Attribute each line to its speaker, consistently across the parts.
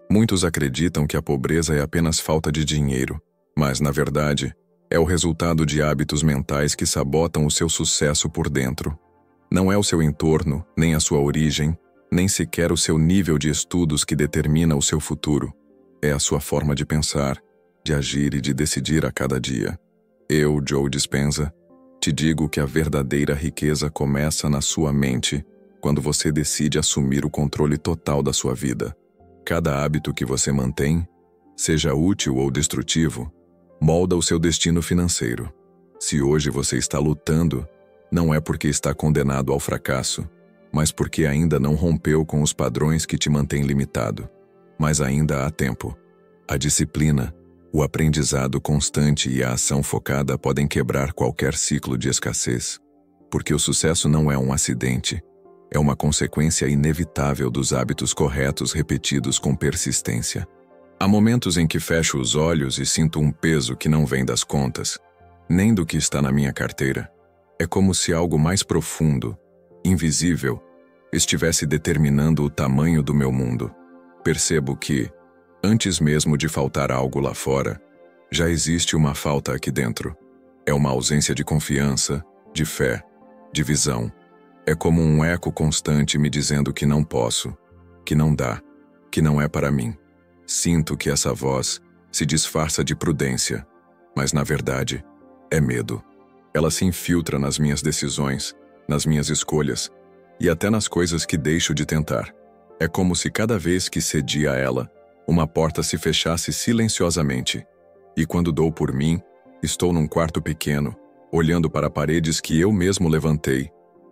Speaker 1: Muitos acreditam que a pobreza é apenas falta de dinheiro, mas, na verdade, é o resultado de hábitos mentais que sabotam o seu sucesso por dentro. Não é o seu entorno, nem a sua origem, nem sequer o seu nível de estudos que determina o seu futuro. É a sua forma de pensar, de agir e de decidir a cada dia. Eu, Joe Dispenza, te digo que a verdadeira riqueza começa na sua mente, quando você decide assumir o controle total da sua vida. Cada hábito que você mantém, seja útil ou destrutivo, molda o seu destino financeiro. Se hoje você está lutando, não é porque está condenado ao fracasso, mas porque ainda não rompeu com os padrões que te mantêm limitado. Mas ainda há tempo. A disciplina, o aprendizado constante e a ação focada podem quebrar qualquer ciclo de escassez, porque o sucesso não é um acidente, é uma consequência inevitável dos hábitos corretos repetidos com persistência. Há momentos em que fecho os olhos e sinto um peso que não vem das contas, nem do que está na minha carteira. É como se algo mais profundo, invisível, estivesse determinando o tamanho do meu mundo. Percebo que, antes mesmo de faltar algo lá fora, já existe uma falta aqui dentro. É uma ausência de confiança, de fé, de visão. É como um eco constante me dizendo que não posso, que não dá, que não é para mim. Sinto que essa voz se disfarça de prudência, mas na verdade é medo. Ela se infiltra nas minhas decisões, nas minhas escolhas e até nas coisas que deixo de tentar. É como se cada vez que cedi a ela, uma porta se fechasse silenciosamente. E quando dou por mim, estou num quarto pequeno, olhando para paredes que eu mesmo levantei,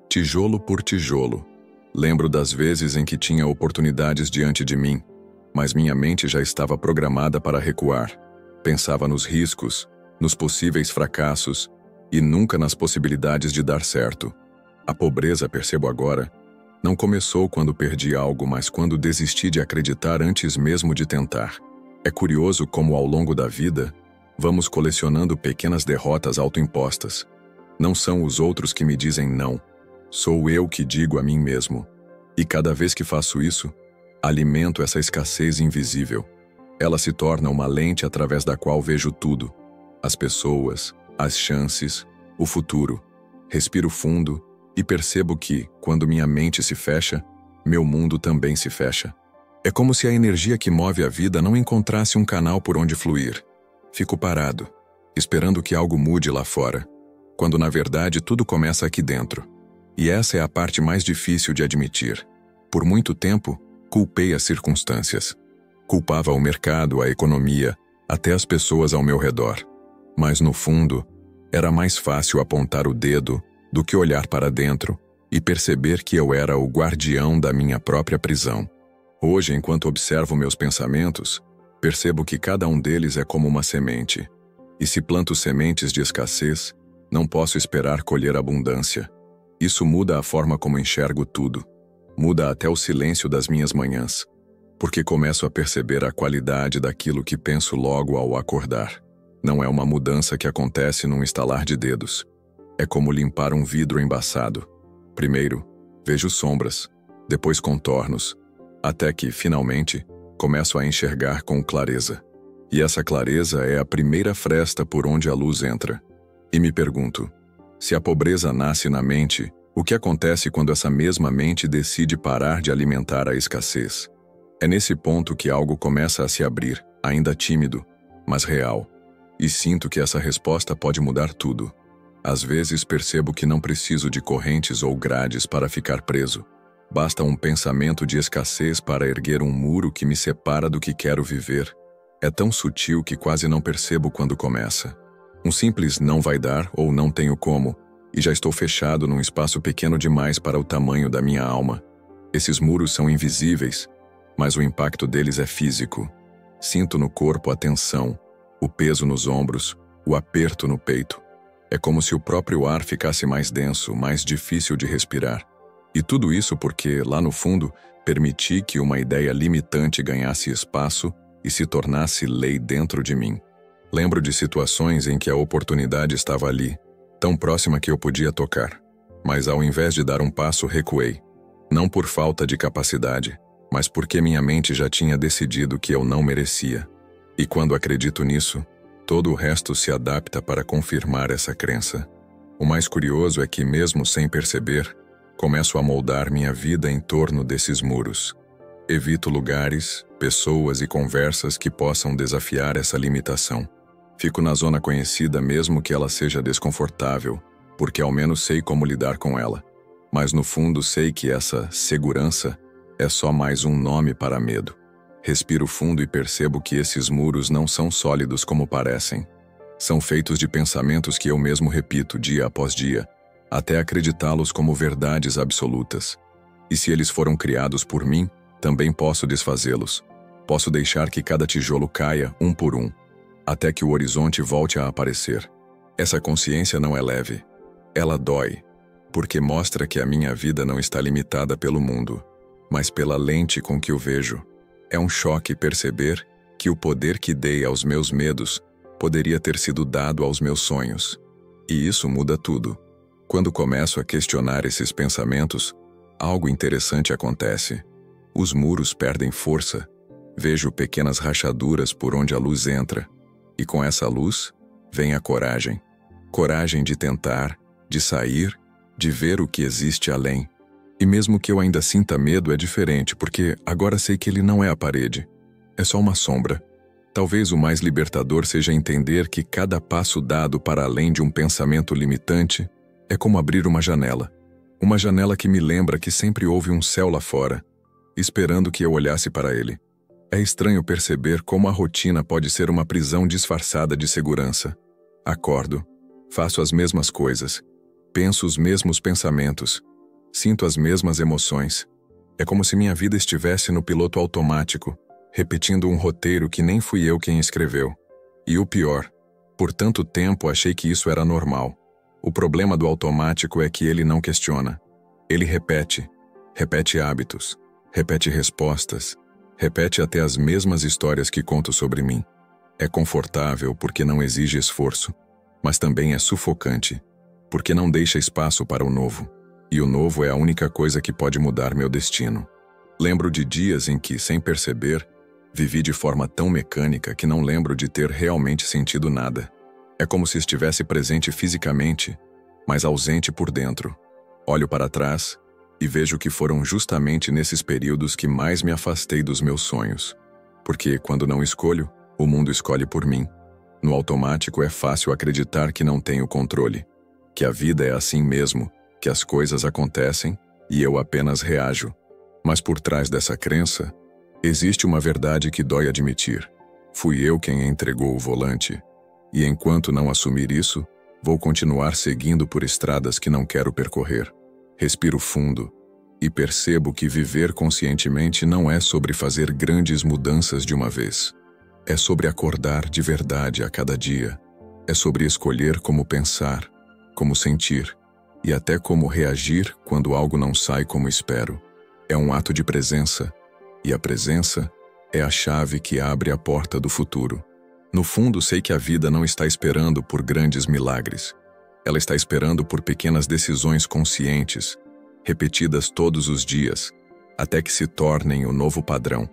Speaker 1: tijolo por tijolo. Lembro das vezes em que tinha oportunidades diante de mim, mas minha mente já estava programada para recuar. Pensava nos riscos, nos possíveis fracassos e nunca nas possibilidades de dar certo. A pobreza, percebo agora, não começou quando perdi algo, mas quando desisti de acreditar antes mesmo de tentar. É curioso como, ao longo da vida, vamos colecionando pequenas derrotas autoimpostas. Não são os outros que me dizem não. Sou eu que digo a mim mesmo. E cada vez que faço isso, alimento essa escassez invisível. Ela se torna uma lente através da qual vejo tudo. As pessoas, as chances, o futuro. Respiro fundo e percebo que, quando minha mente se fecha, meu mundo também se fecha. É como se a energia que move a vida não encontrasse um canal por onde fluir. Fico parado, esperando que algo mude lá fora, quando na verdade tudo começa aqui dentro. E essa é a parte mais difícil de admitir. Por muito tempo, culpei as circunstâncias. Culpava o mercado, a economia, até as pessoas ao meu redor. Mas no fundo, era mais fácil apontar o dedo do que olhar para dentro e perceber que eu era o guardião da minha própria prisão. Hoje, enquanto observo meus pensamentos, percebo que cada um deles é como uma semente. E se planto sementes de escassez, não posso esperar colher abundância. Isso muda a forma como enxergo tudo. Muda até o silêncio das minhas manhãs, porque começo a perceber a qualidade daquilo que penso logo ao acordar. Não é uma mudança que acontece num estalar de dedos. É como limpar um vidro embaçado. Primeiro, vejo sombras, depois contornos, até que, finalmente, começo a enxergar com clareza. E essa clareza é a primeira fresta por onde a luz entra. E me pergunto, se a pobreza nasce na mente, o que acontece quando essa mesma mente decide parar de alimentar a escassez? É nesse ponto que algo começa a se abrir, ainda tímido, mas real. E sinto que essa resposta pode mudar tudo. Às vezes percebo que não preciso de correntes ou grades para ficar preso. Basta um pensamento de escassez para erguer um muro que me separa do que quero viver. É tão sutil que quase não percebo quando começa. Um simples não vai dar ou não tenho como, e já estou fechado num espaço pequeno demais para o tamanho da minha alma. Esses muros são invisíveis, mas o impacto deles é físico. Sinto no corpo a tensão, o peso nos ombros, o aperto no peito. É como se o próprio ar ficasse mais denso, mais difícil de respirar. E tudo isso porque, lá no fundo, permiti que uma ideia limitante ganhasse espaço e se tornasse lei dentro de mim. Lembro de situações em que a oportunidade estava ali, tão próxima que eu podia tocar. Mas ao invés de dar um passo, recuei. Não por falta de capacidade, mas porque minha mente já tinha decidido que eu não merecia. E quando acredito nisso, todo o resto se adapta para confirmar essa crença. O mais curioso é que, mesmo sem perceber, começo a moldar minha vida em torno desses muros. Evito lugares, pessoas e conversas que possam desafiar essa limitação. Fico na zona conhecida mesmo que ela seja desconfortável, porque ao menos sei como lidar com ela. Mas no fundo sei que essa segurança é só mais um nome para medo. Respiro fundo e percebo que esses muros não são sólidos como parecem. São feitos de pensamentos que eu mesmo repito dia após dia, até acreditá-los como verdades absolutas. E se eles foram criados por mim, também posso desfazê-los. Posso deixar que cada tijolo caia, um por um, até que o horizonte volte a aparecer. Essa consciência não é leve. Ela dói, porque mostra que a minha vida não está limitada pelo mundo, mas pela lente com que o vejo. É um choque perceber que o poder que dei aos meus medos poderia ter sido dado aos meus sonhos. E isso muda tudo. Quando começo a questionar esses pensamentos, algo interessante acontece. Os muros perdem força. Vejo pequenas rachaduras por onde a luz entra. E com essa luz, vem a coragem. Coragem de tentar, de sair, de ver o que existe além. E mesmo que eu ainda sinta medo, é diferente, porque agora sei que ele não é a parede. É só uma sombra. Talvez o mais libertador seja entender que cada passo dado para além de um pensamento limitante é como abrir uma janela. Uma janela que me lembra que sempre houve um céu lá fora, esperando que eu olhasse para ele. É estranho perceber como a rotina pode ser uma prisão disfarçada de segurança. Acordo, faço as mesmas coisas, penso os mesmos pensamentos, sinto as mesmas emoções. É como se minha vida estivesse no piloto automático, repetindo um roteiro que nem fui eu quem escreveu. E o pior, por tanto tempo achei que isso era normal. O problema do automático é que ele não questiona. Ele repete hábitos, repete respostas, repete até as mesmas histórias que conto sobre mim. É confortável porque não exige esforço, mas também é sufocante, porque não deixa espaço para o novo. E o novo é a única coisa que pode mudar meu destino. Lembro de dias em que, sem perceber, vivi de forma tão mecânica que não lembro de ter realmente sentido nada. É como se estivesse presente fisicamente, mas ausente por dentro. Olho para trás e vejo que foram justamente nesses períodos que mais me afastei dos meus sonhos. Porque, quando não escolho, o mundo escolhe por mim. No automático é fácil acreditar que não tenho controle, que a vida é assim mesmo, que as coisas acontecem e eu apenas reajo. Mas por trás dessa crença, existe uma verdade que dói admitir. Fui eu quem entregou o volante. E enquanto não assumir isso, vou continuar seguindo por estradas que não quero percorrer. Respiro fundo e percebo que viver conscientemente não é sobre fazer grandes mudanças de uma vez. É sobre acordar de verdade a cada dia. É sobre escolher como pensar, como sentir e até como reagir quando algo não sai como espero. É um ato de presença, e a presença é a chave que abre a porta do futuro. No fundo, sei que a vida não está esperando por grandes milagres. Ela está esperando por pequenas decisões conscientes, repetidas todos os dias, até que se tornem o novo padrão.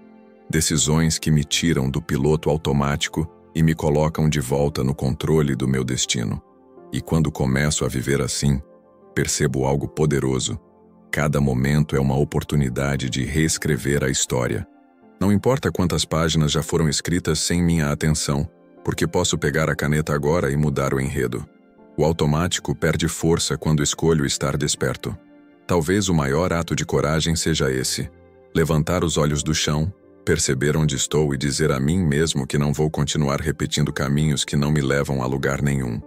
Speaker 1: Decisões que me tiram do piloto automático e me colocam de volta no controle do meu destino. E quando começo a viver assim, percebo algo poderoso. Cada momento é uma oportunidade de reescrever a história. Não importa quantas páginas já foram escritas sem minha atenção, porque posso pegar a caneta agora e mudar o enredo. O automático perde força quando escolho estar desperto. Talvez o maior ato de coragem seja esse: levantar os olhos do chão, perceber onde estou e dizer a mim mesmo que não vou continuar repetindo caminhos que não me levam a lugar nenhum.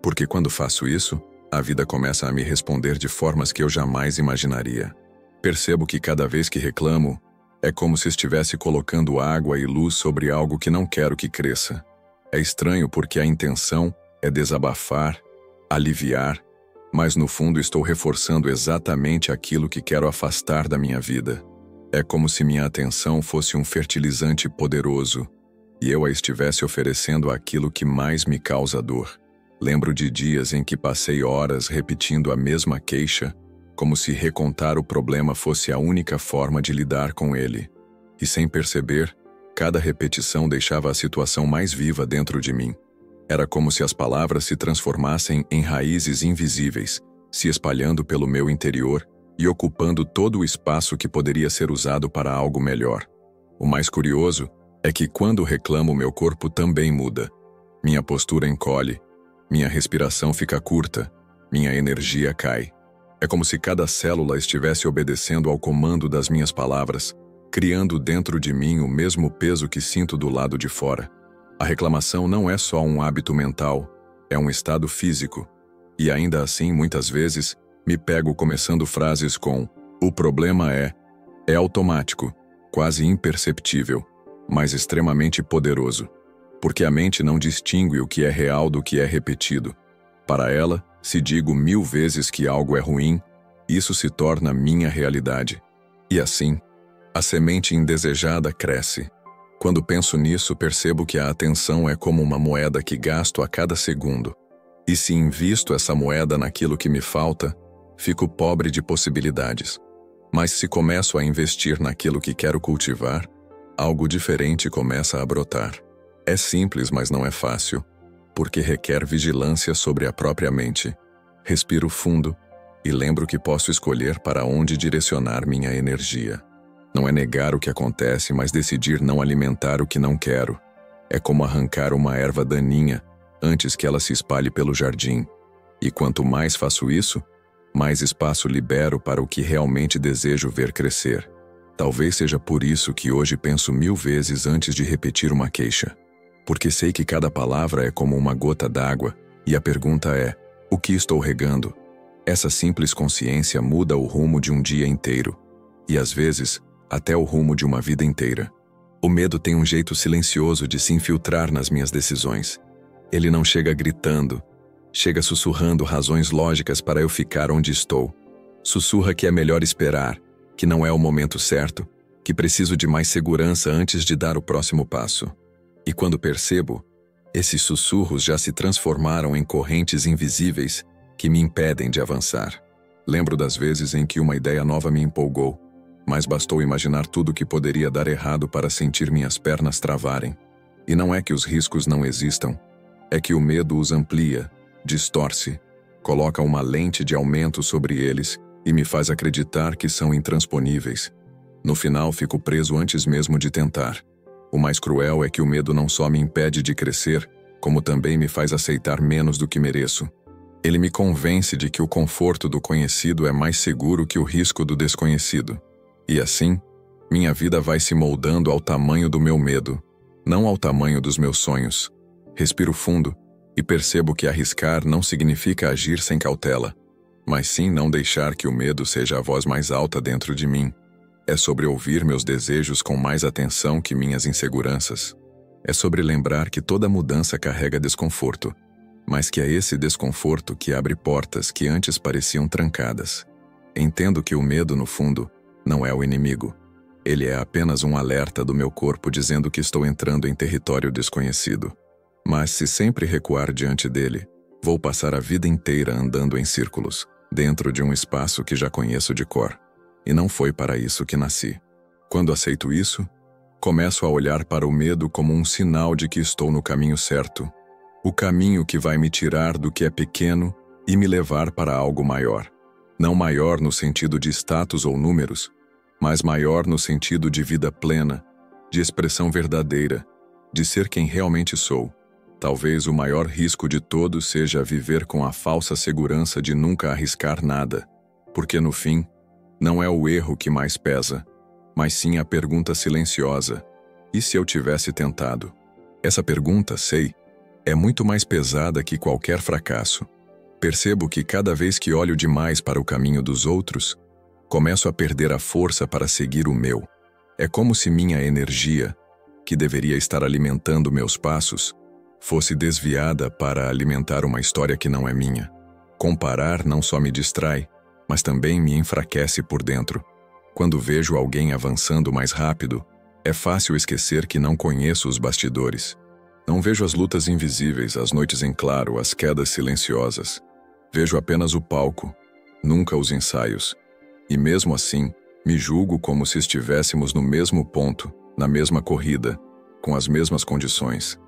Speaker 1: Porque quando faço isso, a vida começa a me responder de formas que eu jamais imaginaria. Percebo que cada vez que reclamo, é como se estivesse colocando água e luz sobre algo que não quero que cresça. É estranho porque a intenção é desabafar, aliviar, mas no fundo estou reforçando exatamente aquilo que quero afastar da minha vida. É como se minha atenção fosse um fertilizante poderoso e eu a estivesse oferecendo aquilo que mais me causa dor. Lembro de dias em que passei horas repetindo a mesma queixa, como se recontar o problema fosse a única forma de lidar com ele. E sem perceber, cada repetição deixava a situação mais viva dentro de mim. Era como se as palavras se transformassem em raízes invisíveis, se espalhando pelo meu interior e ocupando todo o espaço que poderia ser usado para algo melhor. O mais curioso é que quando reclamo, meu corpo também muda. Minha postura encolhe, minha respiração fica curta, minha energia cai. É como se cada célula estivesse obedecendo ao comando das minhas palavras, criando dentro de mim o mesmo peso que sinto do lado de fora. A reclamação não é só um hábito mental, é um estado físico. E ainda assim, muitas vezes, me pego começando frases com "o problema é". É automático, quase imperceptível, mas extremamente poderoso. Porque a mente não distingue o que é real do que é repetido. Para ela, se digo 1000 vezes que algo é ruim, isso se torna minha realidade. E assim, a semente indesejada cresce. Quando penso nisso, percebo que a atenção é como uma moeda que gasto a cada segundo. E se invisto essa moeda naquilo que me falta, fico pobre de possibilidades. Mas se começo a investir naquilo que quero cultivar, algo diferente começa a brotar. É simples, mas não é fácil, porque requer vigilância sobre a própria mente. Respiro fundo e lembro que posso escolher para onde direcionar minha energia. Não é negar o que acontece, mas decidir não alimentar o que não quero. É como arrancar uma erva daninha antes que ela se espalhe pelo jardim. E quanto mais faço isso, mais espaço libero para o que realmente desejo ver crescer. Talvez seja por isso que hoje penso 1000 vezes antes de repetir uma queixa. Porque sei que cada palavra é como uma gota d'água, e a pergunta é: o que estou regando? Essa simples consciência muda o rumo de um dia inteiro. E às vezes, até o rumo de uma vida inteira. O medo tem um jeito silencioso de se infiltrar nas minhas decisões. Ele não chega gritando, chega sussurrando razões lógicas para eu ficar onde estou. Sussurra que é melhor esperar, que não é o momento certo, que preciso de mais segurança antes de dar o próximo passo. E quando percebo, esses sussurros já se transformaram em correntes invisíveis que me impedem de avançar. Lembro das vezes em que uma ideia nova me empolgou, mas bastou imaginar tudo que poderia dar errado para sentir minhas pernas travarem. E não é que os riscos não existam, é que o medo os amplia, distorce, coloca uma lente de aumento sobre eles e me faz acreditar que são intransponíveis. No final, fico preso antes mesmo de tentar. O mais cruel é que o medo não só me impede de crescer, como também me faz aceitar menos do que mereço. Ele me convence de que o conforto do conhecido é mais seguro que o risco do desconhecido. E assim, minha vida vai se moldando ao tamanho do meu medo, não ao tamanho dos meus sonhos. Respiro fundo e percebo que arriscar não significa agir sem cautela, mas sim não deixar que o medo seja a voz mais alta dentro de mim. É sobre ouvir meus desejos com mais atenção que minhas inseguranças. É sobre lembrar que toda mudança carrega desconforto, mas que é esse desconforto que abre portas que antes pareciam trancadas. Entendo que o medo, no fundo, não é o inimigo. Ele é apenas um alerta do meu corpo dizendo que estou entrando em território desconhecido. Mas se sempre recuar diante dele, vou passar a vida inteira andando em círculos, dentro de um espaço que já conheço de cor. E não foi para isso que nasci. Quando aceito isso, começo a olhar para o medo como um sinal de que estou no caminho certo. O caminho que vai me tirar do que é pequeno e me levar para algo maior. Não maior no sentido de status ou números, mas maior no sentido de vida plena, de expressão verdadeira, de ser quem realmente sou. Talvez o maior risco de todos seja viver com a falsa segurança de nunca arriscar nada, porque no fim, não é o erro que mais pesa, mas sim a pergunta silenciosa: e se eu tivesse tentado? Essa pergunta, sei, é muito mais pesada que qualquer fracasso. Percebo que cada vez que olho demais para o caminho dos outros, começo a perder a força para seguir o meu. É como se minha energia, que deveria estar alimentando meus passos, fosse desviada para alimentar uma história que não é minha. Comparar não só me distrai, mas também me enfraquece por dentro. Quando vejo alguém avançando mais rápido, é fácil esquecer que não conheço os bastidores. Não vejo as lutas invisíveis, as noites em claro, as quedas silenciosas. Vejo apenas o palco, nunca os ensaios. E mesmo assim, Me julgo como se estivéssemos no mesmo ponto, na mesma corrida, com as mesmas condições.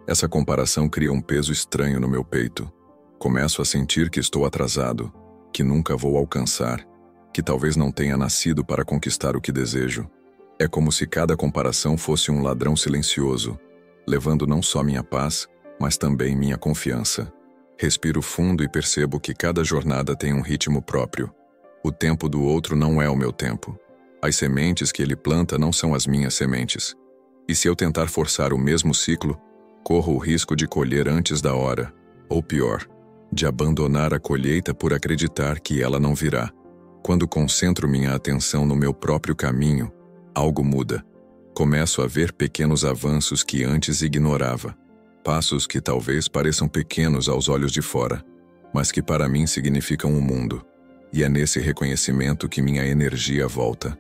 Speaker 1: Essa comparação cria um peso estranho no meu peito. Começo a sentir que estou atrasado, que nunca vou alcançar, que talvez não tenha nascido para conquistar o que desejo. É como se cada comparação fosse um ladrão silencioso, levando não só minha paz, mas também minha confiança. Respiro fundo e percebo que cada jornada tem um ritmo próprio. O tempo do outro não é o meu tempo. As sementes que ele planta não são as minhas sementes. E se eu tentar forçar o mesmo ciclo, corro o risco de colher antes da hora, ou pior, de abandonar a colheita por acreditar que ela não virá. Quando concentro minha atenção no meu próprio caminho, algo muda. Começo a ver pequenos avanços que antes ignorava. Passos que talvez pareçam pequenos aos olhos de fora, mas que para mim significam um mundo. E é nesse reconhecimento que minha energia volta.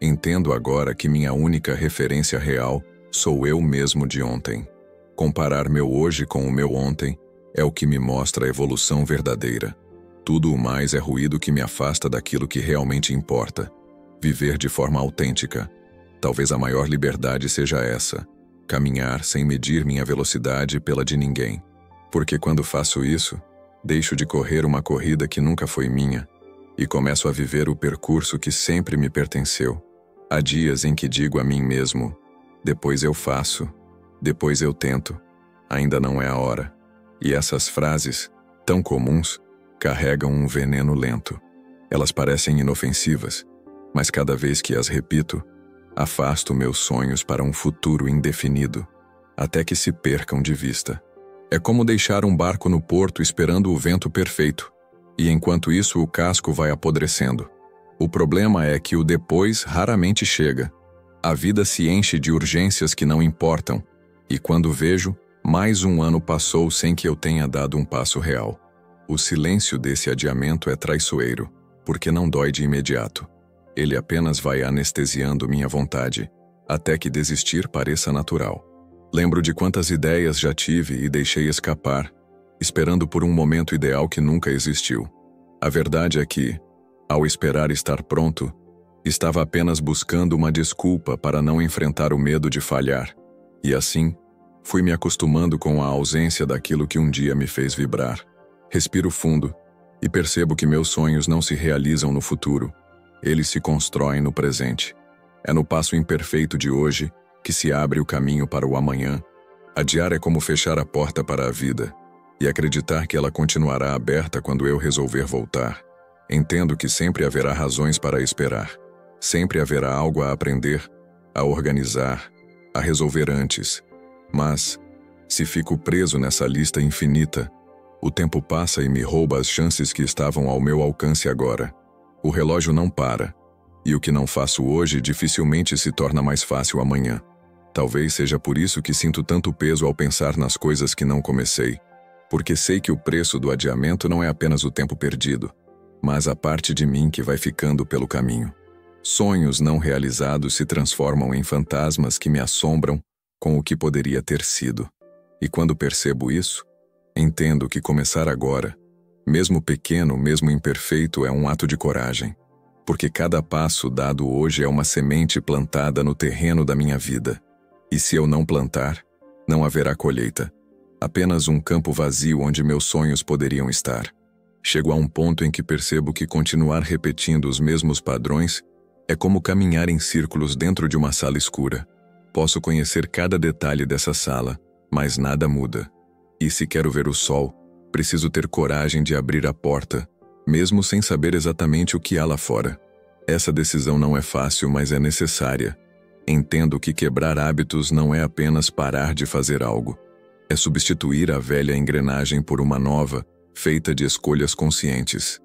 Speaker 1: Entendo agora que minha única referência real sou eu mesmo de ontem. Comparar meu hoje com o meu ontem é o que me mostra a evolução verdadeira. Tudo o mais é ruído que me afasta daquilo que realmente importa. Viver de forma autêntica. Talvez a maior liberdade seja essa: caminhar sem medir minha velocidade pela de ninguém. Porque quando faço isso, deixo de correr uma corrida que nunca foi minha e começo a viver o percurso que sempre me pertenceu. Há dias em que digo a mim mesmo: depois eu faço, depois eu tento, ainda não é a hora. E essas frases, tão comuns, carregam um veneno lento. Elas parecem inofensivas, mas cada vez que as repito, afasto meus sonhos para um futuro indefinido, até que se percam de vista. É como deixar um barco no porto esperando o vento perfeito, e enquanto isso o casco vai apodrecendo. O problema é que o depois raramente chega. A vida se enche de urgências que não importam, e quando vejo, mais um ano passou sem que eu tenha dado um passo real. O silêncio desse adiamento é traiçoeiro, porque não dói de imediato. Ele apenas vai anestesiando minha vontade, até que desistir pareça natural. Lembro de quantas ideias já tive e deixei escapar, esperando por um momento ideal que nunca existiu. A verdade é que, ao esperar estar pronto, estava apenas buscando uma desculpa para não enfrentar o medo de falhar. E assim, fui me acostumando com a ausência daquilo que um dia me fez vibrar. Respiro fundo e percebo que meus sonhos não se realizam no futuro. Eles se constroem no presente. É no passo imperfeito de hoje que se abre o caminho para o amanhã. Adiar é como fechar a porta para a vida e acreditar que ela continuará aberta quando eu resolver voltar. Entendo que sempre haverá razões para esperar. Sempre haverá algo a aprender, a organizar, a resolver antes. Mas, se fico preso nessa lista infinita, o tempo passa e me rouba as chances que estavam ao meu alcance agora. O relógio não para, e o que não faço hoje dificilmente se torna mais fácil amanhã. Talvez seja por isso que sinto tanto peso ao pensar nas coisas que não comecei, porque sei que o preço do adiamento não é apenas o tempo perdido, mas a parte de mim que vai ficando pelo caminho. Sonhos não realizados se transformam em fantasmas que me assombram com o que poderia ter sido. E quando percebo isso, entendo que começar agora, mesmo pequeno, mesmo imperfeito, é um ato de coragem, porque cada passo dado hoje é uma semente plantada no terreno da minha vida. E se eu não plantar, não haverá colheita, apenas um campo vazio onde meus sonhos poderiam estar. Chego a um ponto em que percebo que continuar repetindo os mesmos padrões é como caminhar em círculos dentro de uma sala escura. Posso conhecer cada detalhe dessa sala, mas nada muda. E se quero ver o sol, preciso ter coragem de abrir a porta, mesmo sem saber exatamente o que há lá fora. Essa decisão não é fácil, mas é necessária. Entendo que quebrar hábitos não é apenas parar de fazer algo. É substituir a velha engrenagem por uma nova, feita de escolhas conscientes.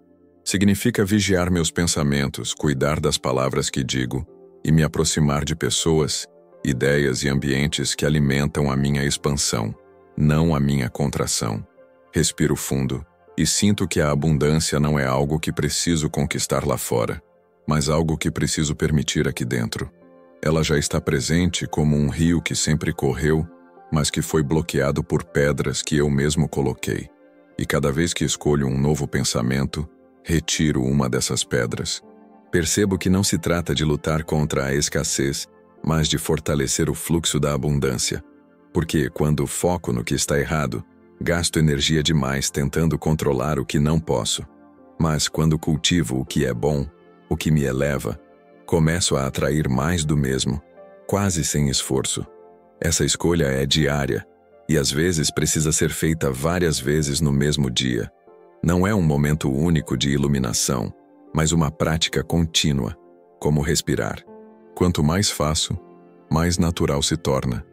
Speaker 1: Significa vigiar meus pensamentos, cuidar das palavras que digo e me aproximar de pessoas, ideias e ambientes que alimentam a minha expansão, não a minha contração. Respiro fundo e sinto que a abundância não é algo que preciso conquistar lá fora, mas algo que preciso permitir aqui dentro. Ela já está presente como um rio que sempre correu, mas que foi bloqueado por pedras que eu mesmo coloquei. E cada vez que escolho um novo pensamento, retiro uma dessas pedras. Percebo que não se trata de lutar contra a escassez, mas de fortalecer o fluxo da abundância. Porque, quando foco no que está errado, gasto energia demais tentando controlar o que não posso. Mas quando cultivo o que é bom, o que me eleva, começo a atrair mais do mesmo, quase sem esforço. Essa escolha é diária, e às vezes precisa ser feita várias vezes no mesmo dia. Não é um momento único de iluminação, mas uma prática contínua, como respirar. Quanto mais faço, mais natural se torna,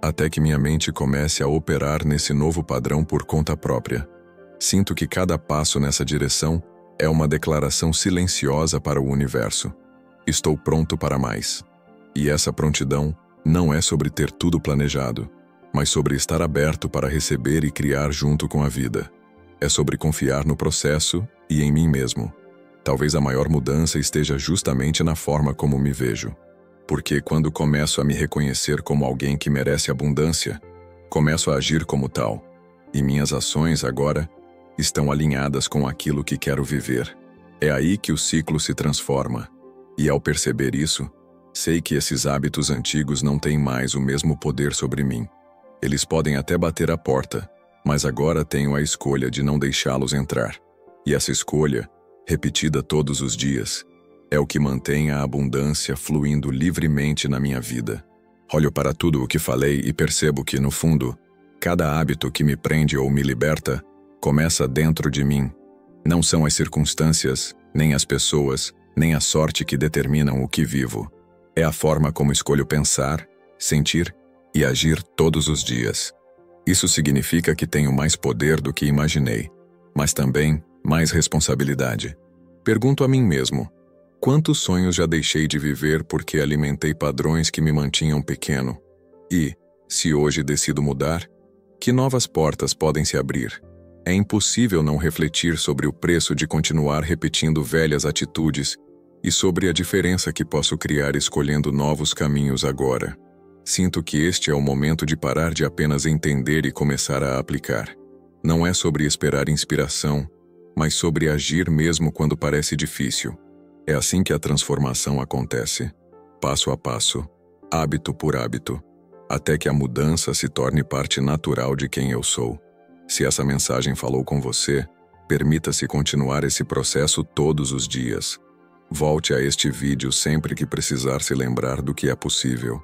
Speaker 1: até que minha mente comece a operar nesse novo padrão por conta própria. Sinto que cada passo nessa direção é uma declaração silenciosa para o universo. Estou pronto para mais. E essa prontidão não é sobre ter tudo planejado, mas sobre estar aberto para receber e criar junto com a vida. É sobre confiar no processo e em mim mesmo. Talvez a maior mudança esteja justamente na forma como me vejo. Porque quando começo a me reconhecer como alguém que merece abundância, começo a agir como tal. E minhas ações agora estão alinhadas com aquilo que quero viver. É aí que o ciclo se transforma. E ao perceber isso, sei que esses hábitos antigos não têm mais o mesmo poder sobre mim. Eles podem até bater a porta, mas agora tenho a escolha de não deixá-los entrar. E essa escolha, repetida todos os dias, é o que mantém a abundância fluindo livremente na minha vida. Olho para tudo o que falei e percebo que, no fundo, cada hábito que me prende ou me liberta começa dentro de mim. Não são as circunstâncias, nem as pessoas, nem a sorte que determinam o que vivo. É a forma como escolho pensar, sentir e agir todos os dias. Isso significa que tenho mais poder do que imaginei, mas também mais responsabilidade. Pergunto a mim mesmo: quantos sonhos já deixei de viver porque alimentei padrões que me mantinham pequeno? E, se hoje decido mudar, que novas portas podem se abrir? É impossível não refletir sobre o preço de continuar repetindo velhas atitudes e sobre a diferença que posso criar escolhendo novos caminhos agora. Sinto que este é o momento de parar de apenas entender e começar a aplicar. Não é sobre esperar inspiração, mas sobre agir mesmo quando parece difícil. É assim que a transformação acontece, passo a passo, hábito por hábito, até que a mudança se torne parte natural de quem eu sou. Se essa mensagem falou com você, permita-se continuar esse processo todos os dias. Volte a este vídeo sempre que precisar se lembrar do que é possível.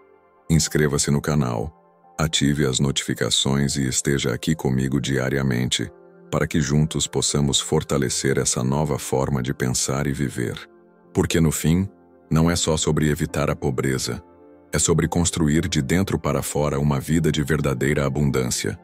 Speaker 1: Inscreva-se no canal, ative as notificações e esteja aqui comigo diariamente, para que juntos possamos fortalecer essa nova forma de pensar e viver. Porque no fim, não é só sobre evitar a pobreza, é sobre construir de dentro para fora uma vida de verdadeira abundância.